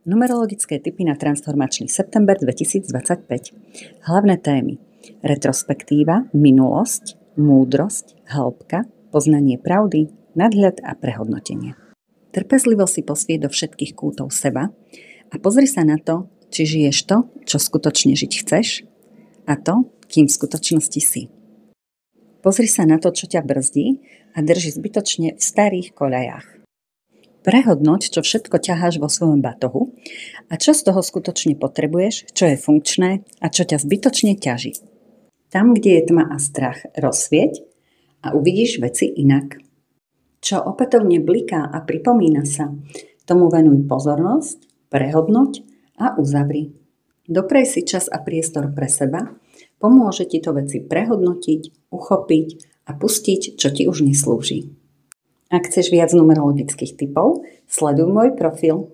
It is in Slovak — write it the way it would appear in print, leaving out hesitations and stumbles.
Numerologické tipy na transformačný september 2025. Hlavné témy: retrospektíva, minulosť, múdrosť, hĺbka, poznanie pravdy, nadhľad a prehodnotenie. Trpezlivo si posvieť do všetkých kútov seba a pozri sa na to, či žiješ to, čo skutočne žiť chceš, a to, kým v skutočnosti si. Pozri sa na to, čo ťa brzdí a drží zbytočne v starých koľajách. Prehodnoť, čo všetko ťaháš vo svojom batohu a čo z toho skutočne potrebuješ, čo je funkčné a čo ťa zbytočne ťaží. Tam, kde je tma a strach, rozsvieť a uvidíš veci inak. Čo opätovne bliká a pripomína sa, tomu venuj pozornosť, prehodnoť a uzavri. Doprej si čas a priestor pre seba, pomôže ti to veci prehodnotiť, uchopiť a pustiť, čo ti už neslúži. Ak chceš viac numerologických tipov, sleduj môj profil.